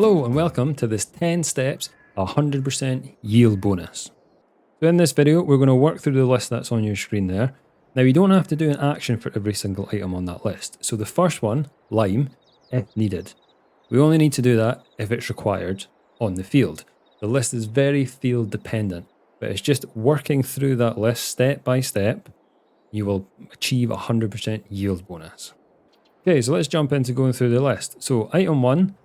Hello and welcome to this 10 steps 100% yield bonus. So in this video we're going to work through the list that's on your screen there. Now you don't have to do an action for every single item on that list. So the first one, lime, if needed. We only need to do that if it's required on the field. The list is very field dependent, but it's just working through that list step by step, you will achieve 100% yield bonus. Okay, so let's jump into going through the list. So item 1,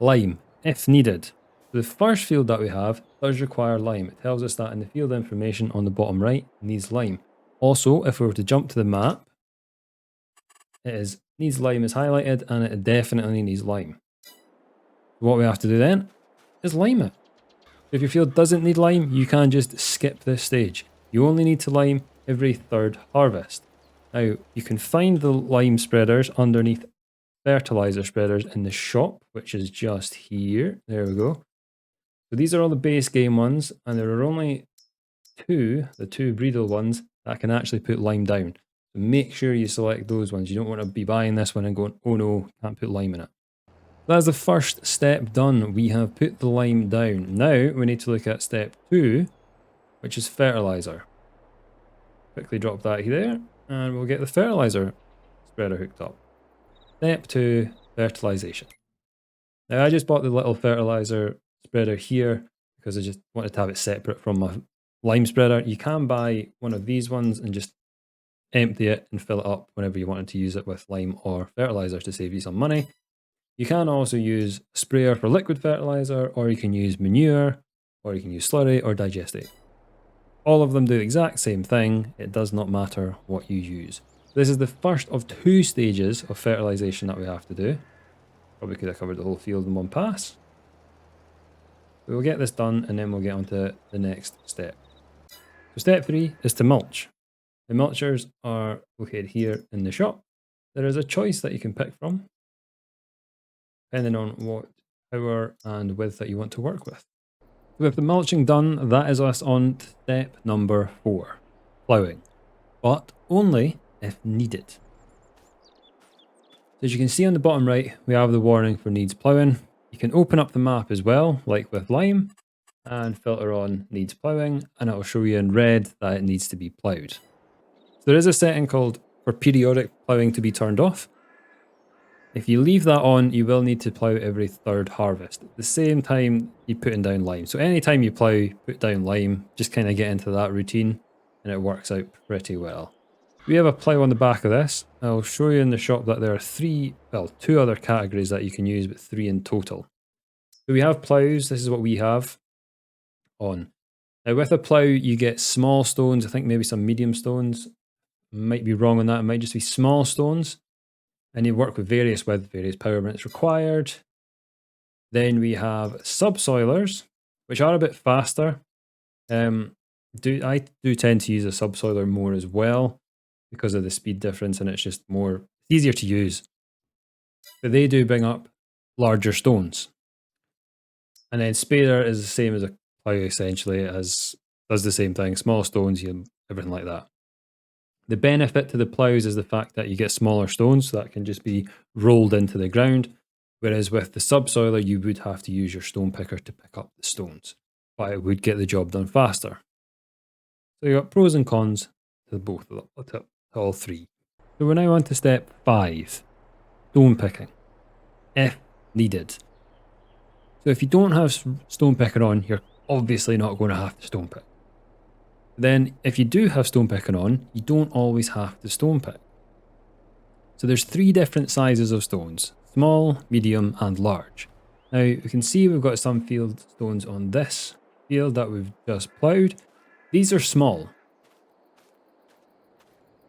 lime, if needed. The first field that we have does require lime. It tells us that in the field information on the bottom right, it needs lime. Also, if we were to jump to the map, needs lime is highlighted and it definitely needs lime. What we have to do then is lime it. If your field doesn't need lime, you can just skip this stage. You only need to lime every third harvest. Now, you can find the lime spreaders underneath fertilizer spreaders in the shop, which is just here. There we go. So these are all the base game ones, and there are only the two breedle ones that can actually put lime down. So make sure you select those ones. You don't want to be buying this one and going, oh no, can't put lime in it. That's the first step done. We have put the lime down. Now we need to look at step 2, which is fertilizer. Quickly drop that there, and we'll get the fertilizer spreader hooked up. Step 2, fertilization. Now I just bought the little fertilizer spreader here because I just wanted to have it separate from my lime spreader. You can buy one of these ones and just empty it and fill it up whenever you wanted to use it with lime or fertilizer to save you some money. You can also use a sprayer for liquid fertilizer, or you can use manure, or you can use slurry or digestate. All of them do the exact same thing. It does not matter what you use. This is the first of 2 stages of fertilization that we have to do. Probably could have covered the whole field in one pass. We'll get this done and then we'll get on to the next step. So step 3 is to mulch. The mulchers are located here in the shop. There is a choice that you can pick from, depending on what power and width that you want to work with. With the mulching done, that is us on step number 4, ploughing, but only if needed. So as you can see on the bottom right, we have the warning for needs ploughing. You can open up the map as well, like with lime, and filter on needs ploughing, and it will show you in red that it needs to be ploughed. So there is a setting called for periodic ploughing to be turned off. If you leave that on, you will need to plough every third harvest. At the same time, you're putting down lime. So anytime you plough, put down lime, just kind of get into that routine, and it works out pretty well. We have a plough on the back of this. I'll show you in the shop that there are 2 other categories that you can use, but 3 in total. So we have ploughs. This is what we have on. Now with a plough, you get small stones. I think maybe some medium stones. Might be wrong on that. It might just be small stones. And you work with various power when it's required. Then we have subsoilers, which are a bit faster. I do tend to use a subsoiler more as well because of the speed difference, and it's just easier to use. But they do bring up larger stones. And then spader is the same as a plough essentially, does the same thing, small stones, everything like that. The benefit to the ploughs is the fact that you get smaller stones, so that can just be rolled into the ground. Whereas with the subsoiler, you would have to use your stone picker to pick up the stones, but it would get the job done faster. So you got pros and cons to both of them, to all 3. So we're now on to step 5, stone picking, if needed. So if you don't have stone picker on, you're obviously not going to have to stone pick. Then if you do have stone picking on, you don't always have to stone pick. So there's 3 different sizes of stones, small, medium and large. Now you can see we've got some field stones on this field that we've just ploughed. These are small.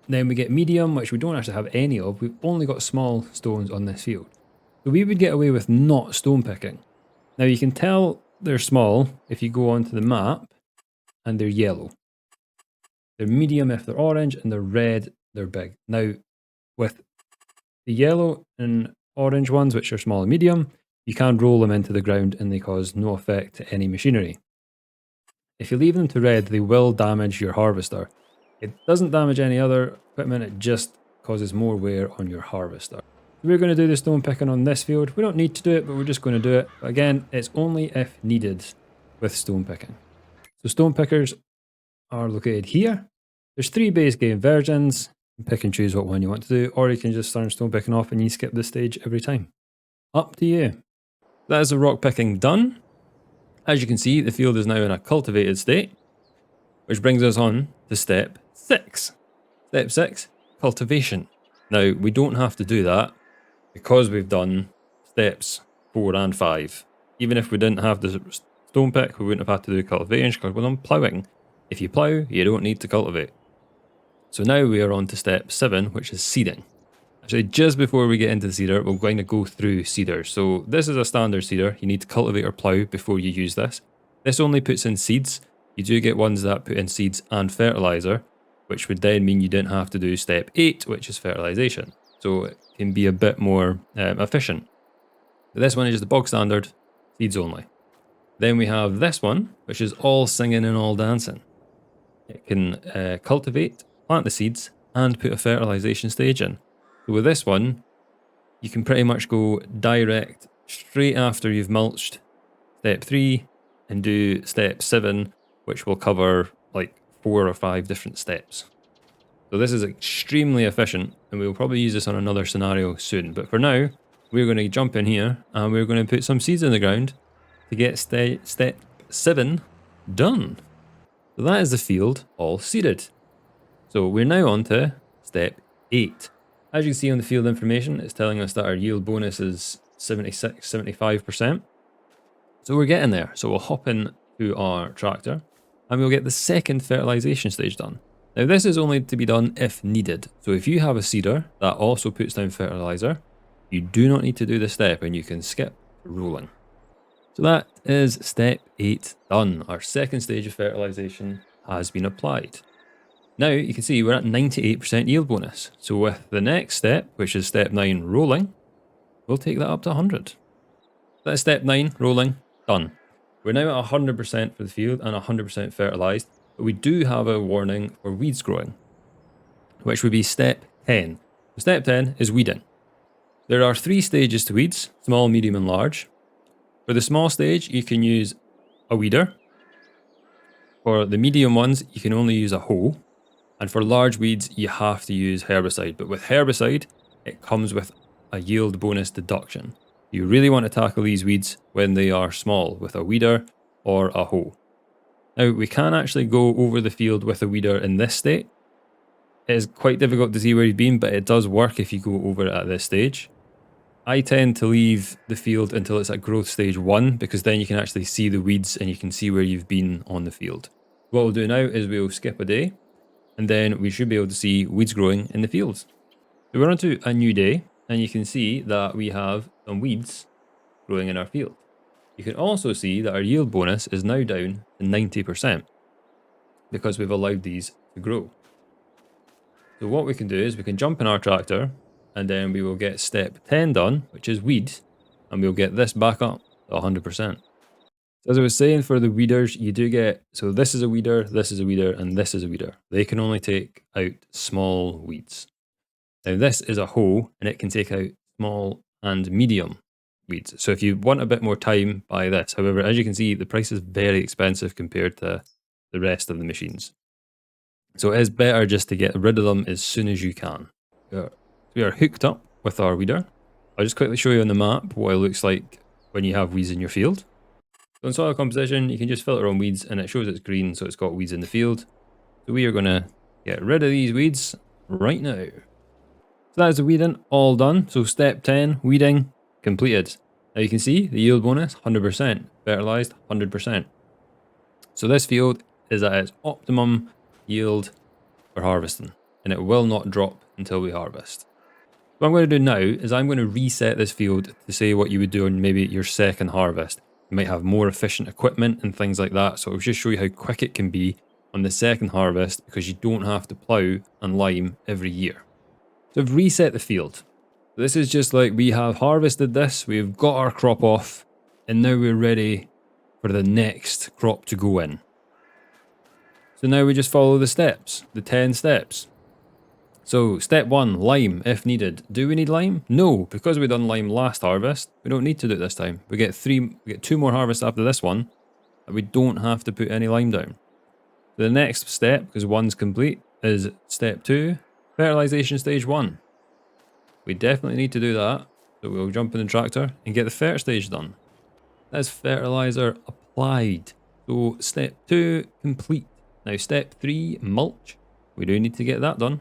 Then we get medium, which we don't actually have any of. We've only got small stones on this field. So we would get away with not stone picking. Now you can tell they're small if you go onto the map and they're yellow. They're medium if they're orange, and they're red, they're big. Now, with the yellow and orange ones, which are small and medium, you can roll them into the ground and they cause no effect to any machinery. If you leave them to red, they will damage your harvester. It doesn't damage any other equipment, it just causes more wear on your harvester. We're going to do the stone picking on this field. We don't need to do it, but we're just going to do it. But again, it's only if needed with stone picking. So stone pickers are located here. There's 3 base game versions. You pick and choose what one you want to do, or you can just turn stone picking off and you skip this stage every time. Up to you. That is the rock picking done. As you can see, the field is now in a cultivated state, which brings us on to step 6. Step 6, cultivation. Now, we don't have to do that because we've done steps 4 and 5. Even if we didn't have the stone pick, we wouldn't have had to do cultivation because we're done ploughing. If you plough, you don't need to cultivate. So now we are on to step 7, which is seeding. Actually, just before we get into the seeder, we're going to go through seeders. So this is a standard seeder. You need to cultivate or plough before you use this. This only puts in seeds. You do get ones that put in seeds and fertilizer, which would then mean you didn't have to do step 8, which is fertilization. So it can be a bit more efficient. But this one is just the bog standard, seeds only. Then we have this one, which is all singing and all dancing. It can cultivate, plant the seeds, and put a fertilization stage in. So with this one, you can pretty much go direct straight after you've mulched step 3 and do step 7, which will cover like 4 or 5 different steps. So this is extremely efficient, and we'll probably use this on another scenario soon. But for now, we're going to jump in here and we're going to put some seeds in the ground to get step 7 done. So that is the field all seeded. So we're now on to step 8. As you can see on the field information, it's telling us that our yield bonus is 76, 75%. So we're getting there. So we'll hop in to our tractor and we'll get the second fertilization stage done. Now this is only to be done if needed. So if you have a seeder that also puts down fertilizer, you do not need to do this step and you can skip rolling. So that is step 8 done. Our second stage of fertilization has been applied. Now you can see we're at 98% yield bonus. So with the next step, which is step 9 rolling, we'll take that up to 100. That's step 9 rolling, done. We're now at 100% for the field and 100% fertilized, but we do have a warning for weeds growing, which would be step 10. So step 10 is weeding. There are 3 stages to weeds, small, medium and large. For the small stage, you can use a weeder. For the medium ones, you can only use a hoe. And for large weeds, you have to use herbicide. But with herbicide, it comes with a yield bonus deduction. You really want to tackle these weeds when they are small with a weeder or a hoe. Now, we can actually go over the field with a weeder in this state. It is quite difficult to see where you've been, but it does work if you go over it at this stage. I tend to leave the field until it's at growth stage 1, because then you can actually see the weeds and you can see where you've been on the field. What we'll do now is we'll skip a day, and then we should be able to see weeds growing in the fields. So we're on to a new day, and you can see that we have some weeds growing in our field. You can also see that our yield bonus is now down to 90% because we've allowed these to grow. So what we can do is we can jump in our tractor and then we will get step 10 done, which is weed, and we'll get this back up to 100%. So as I was saying, for the weeders, you do get, so this is a weeder, this is a weeder, and this is a weeder. They can only take out small weeds. Now this is a hoe, and it can take out small and medium weeds. So if you want a bit more time, buy this. However, as you can see, the price is very expensive compared to the rest of the machines. So it is better just to get rid of them as soon as you can. We are hooked up with our weeder. I'll just quickly show you on the map what it looks like when you have weeds in your field. So in soil composition, you can just filter on weeds and it shows it's green, so it's got weeds in the field. So we are going to get rid of these weeds right now. So that is the weeding all done. So step 10, weeding, completed. Now you can see the yield bonus, 100%, fertilized, 100%. So this field is at its optimum yield for harvesting, and it will not drop until we harvest. What I'm going to do now is I'm going to reset this field to say what you would do on maybe your second harvest. You might have more efficient equipment and things like that, so I'll just show you how quick it can be on the second harvest because you don't have to plough and lime every year. So I've reset the field. This is just like we have harvested this, we've got our crop off, and now we're ready for the next crop to go in. So now we just follow the steps, the 10 steps. So step 1, lime if needed. Do we need lime? No, because we done lime last harvest, we don't need to do it this time. We get 2 more harvests after this one, and we don't have to put any lime down. The next step, because 1's complete, is step 2, fertilization stage 1. We definitely need to do that, so we'll jump in the tractor and get the ferret stage done. That's fertilizer applied. So step 2 complete. Now step 3, mulch. We do need to get that done.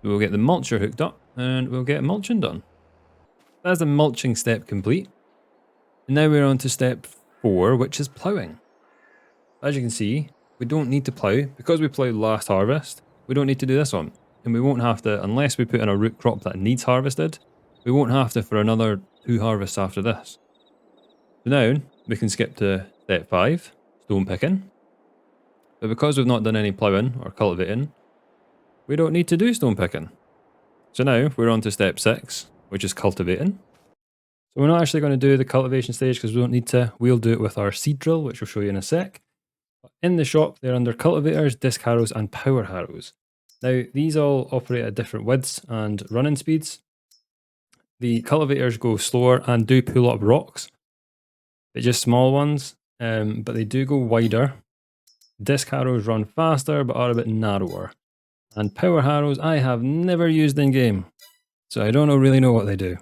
We'll get the mulcher hooked up and we'll get mulching done. That's the mulching step complete. And now we're on to step 4, which is ploughing. As you can see, we don't need to plough. Because we ploughed last harvest, we don't need to do this one. And we won't have to, unless we put in a root crop that needs harvested, we won't have to for another 2 harvests after this. So now we can skip to step 5, stone picking. But because we've not done any ploughing or cultivating, we don't need to do stone picking. So now we're on to step 6, which is cultivating. So we're not actually going to do the cultivation stage because we don't need to. We'll do it with our seed drill, which we'll show you in a sec. In the shop, they're under cultivators, disc harrows, and power harrows. Now, these all operate at different widths and running speeds. The cultivators go slower and do pull up rocks, but just small ones, but they do go wider. Disc harrows run faster, but are a bit narrower. And power harrows I have never used in game, so I don't really know what they do.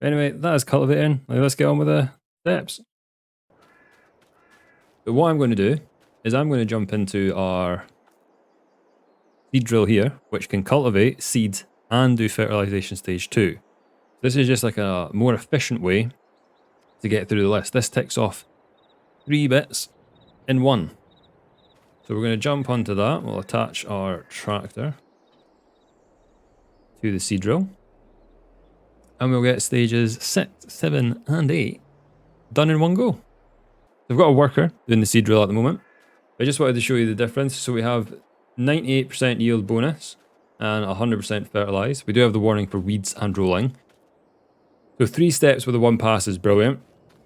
Anyway, that is cultivating. Now let's get on with the steps. So what I'm going to do is I'm going to jump into our seed drill here, which can cultivate, seed, and do fertilization stage 2. This is just like a more efficient way to get through the list. This ticks off 3 bits in 1. So we're going to jump onto that. We'll attach our tractor to the seed drill. And we'll get stages 6, 7, and 8 done in one go. We've got a worker doing the seed drill at the moment. I just wanted to show you the difference. So we have 98% yield bonus and 100% fertilized. We do have the warning for weeds and rolling. So 3 steps with the 1 pass is brilliant,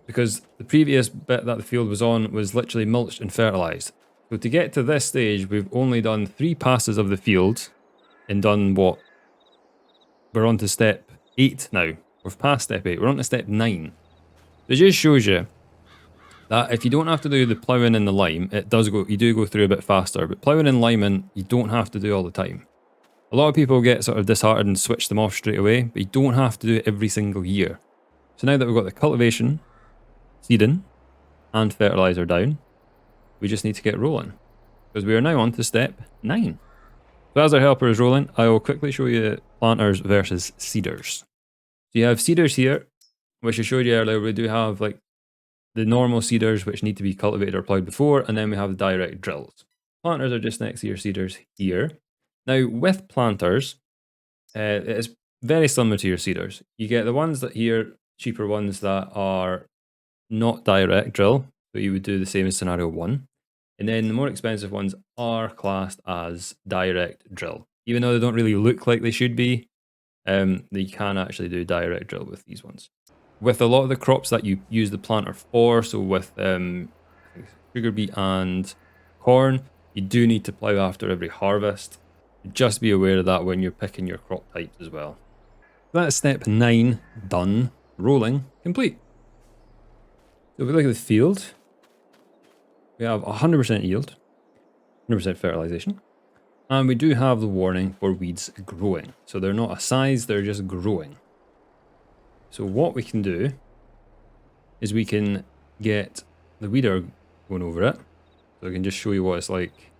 because the previous bit that the field was on was literally mulched and fertilized. So to get to this stage, we've only done 3 passes of the field and done what? We're on to step 8 now. We've passed step 8. We're on to step 9. So it just shows you that if you don't have to do the ploughing and the lime, you do go through a bit faster. But ploughing and liming, you don't have to do all the time. A lot of people get sort of disheartened and switch them off straight away, but you don't have to do it every single year. So now that we've got the cultivation, seeding, and fertilizer down, we just need to get rolling, because we are now on to step 9. So as our helper is rolling, I will quickly show you planters versus seeders. So you have seeders here, which I showed you earlier. We do have like the normal seeders, which need to be cultivated or ploughed before, and then we have the direct drills. Planters are just next to your seeders here. Now with planters, it is very similar to your seeders. You get the ones that here, cheaper ones that are not direct drill, so you would do the same as scenario 1. And then the more expensive ones are classed as direct drill. Even though they don't really look like they should be, they can actually do direct drill with these ones. With a lot of the crops that you use the planter for, so with sugar beet and corn, you do need to plough after every harvest. Just be aware of that when you're picking your crop types as well. That's step 9 done. Rolling complete. So if we look at the field, we have 100% yield, 100% fertilization, and we do have the warning for weeds growing. So they're not a size, they're just growing. So what we can do is we can get the weeder going over it. So I can just show you what it's like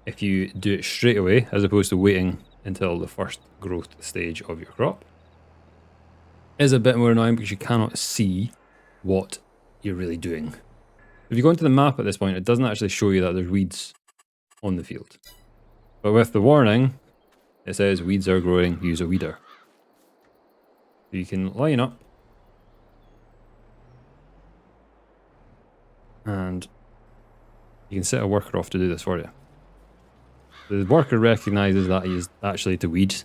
if you do it straight away, as opposed to waiting until the first growth stage of your crop. It is a bit more annoying because you cannot see what you're really doing. If you go into the map at this point, it doesn't actually show you that there's weeds on the field. But with the warning, it says weeds are growing, use a weeder. So you can line up and you can set a worker off to do this for you. The worker recognizes that he is actually to weed,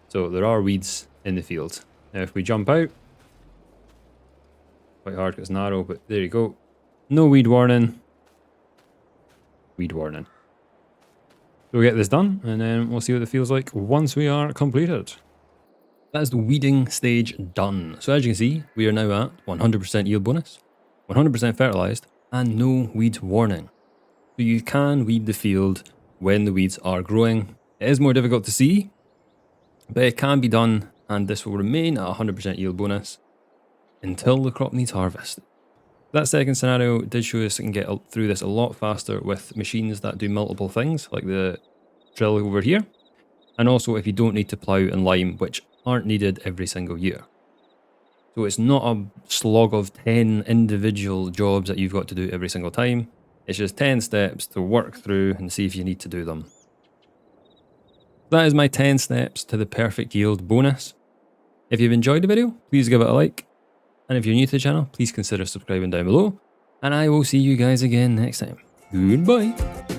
so there are weeds in the field. Now if we jump out, quite hard because it's narrow, but there you go. No weed warning. Weed warning. So we'll get this done, and then we'll see what it feels like once we are completed. That is the weeding stage done. So as you can see, we are now at 100% yield bonus, 100% fertilized, and no weed warning. So you can weed the field when the weeds are growing. It is more difficult to see, but it can be done, and this will remain at 100% yield bonus until the crop needs harvest. That second scenario did show us we can get through this a lot faster with machines that do multiple things, like the drill over here, and also if you don't need to plough and lime, which aren't needed every single year. So it's not a slog of 10 individual jobs that you've got to do every single time. It's just 10 steps to work through and see if you need to do them. That is my 10 steps to the perfect yield bonus. If you've enjoyed the video, please give it a like. And if you're new to the channel, please consider subscribing down below. And I will see you guys again next time. Goodbye.